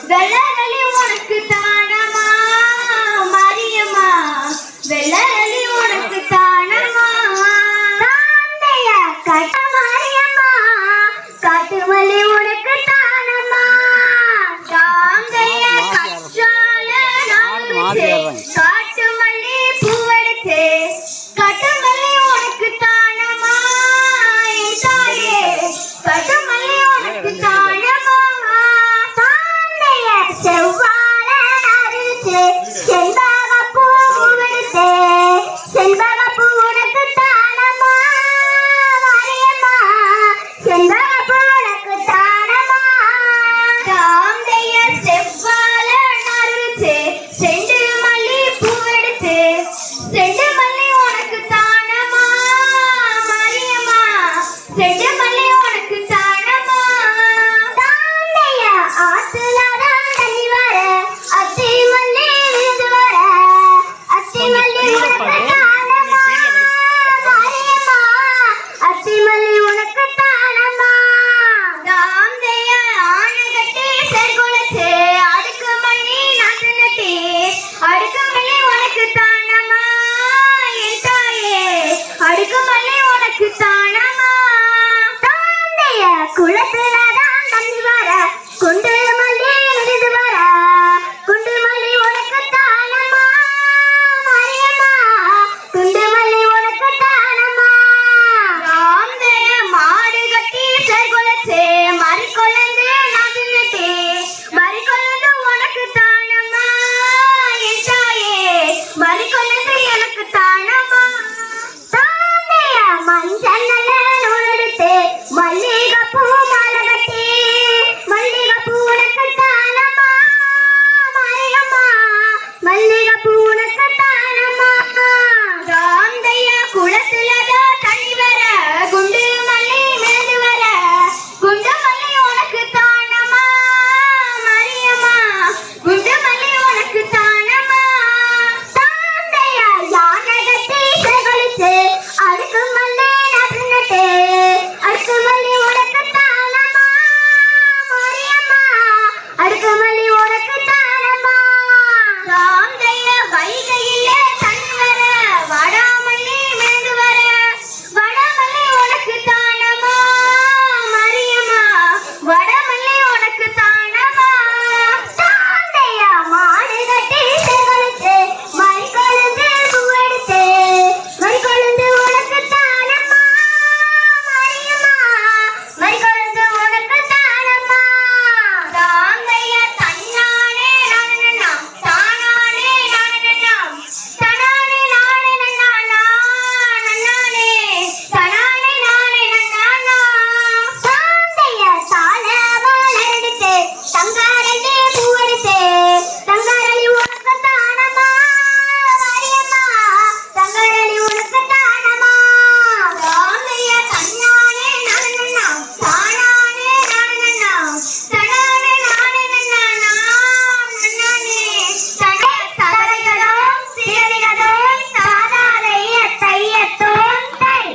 வெள்ளரளி உனக்கு தானமா மாரியம்மா வெள்ளரளி உனக்கு தானமா தாந்தைய கட்ட மாரியம்மா காட்டுமல்லி உனக்கு தானமா தாந்தைய கற்றால காட்டுமல்லி பூவெடுத்து கட்டுமல்லி உனக்கு தானமா தாயே கட்டுமல்லி உனக்கு தானமா செவ்வாழ அரிசி செண்பகப்பூ உடுத்து செண்பகப்பூ உனக்கு தானமா மாரியம்மா செண்பகப்பூ உனக்கு தானமா தாந்தைய செவ்வாழ அரிசி செண்டு மல்லி பூ எடுத்து செண்டு மல்லி உனக்கு தானமா மாரியம்மா செண்டு மல்லி உனக்கு தானமா தாந்தைய ஆத்துல அடுக்குமல்லி உனக்கு தானமா தாந்தைய குளத்துலதான் தண்ணி வர குண்டு மல்லி விழுது வர குண்டு மல்லி உனக்கு தானமா மாரியம்மா குண்டு மல்லி உனக்கு தானமா தாந்தைய மாடு கட்டி சேர்குலச்சே மறிக்கொள்ளந்து நடுநட்டு மறிக்கொள்ளந்து உனக்கு தானமா என் தாயே மறிக்கொள்ளந்து எனக்கு தானமா மஞ்சள் நூலெடுத்து மல்லிகைப்பூ மாலை கட்டி மல்லிகைப்பூ உனக்கு தானமா மாரியம்மா மல்லிகைப்பூ உனக்கு தானமா தாந்தைய குளத்துலதோ தண்ணி வர குண்டு மல்லி மேடு வர குண்டு மல்லி உனக்கு தானமா மாரியம்மா குண்டு மல்லி உனக்கு தானமா தாந்தைய யானை கட்டி செகழித்து அடுக்கு அடுக்குமல்லி உனக்கு தானமா மாரியம்மா அடுக்குமல்லி உனக்கு தானமா தாந்தைய வைகையிலே தண்ணி வர வடாமல்லி மேடு வர வடாமல்லி உனக்கு தானமா மாரியம்மா வடாமல்லி உனக்கு தானமா தாந்தைய மாடு கட்டி செகழித்து மறிக்கொழுந்து பூவெடுத்து மறிக்கொழுந்து உனக்கு தானமா மறிக்கொழுந்து உனக்கு தானமா தாந்தைய தன்னானே நானே தானானே நானே தனானே நானே நன்னானா நன்னானே தனானே நானே நன்னானா தாந்தைய சாலவாள் எடுத்து தங்காரண்டி பூவெடுத்து தங்காரளி உனக்கு தானமா மாரியம்மா தங்காரளி உனக்கு தானமா தாந்தைய தன்னானே நானே தானானே நானே தனானே நானே நன்னானா நன்னானே தனே தவறைகளோ சிறலிகளோ சாதாரைய தையத்தோன் தை.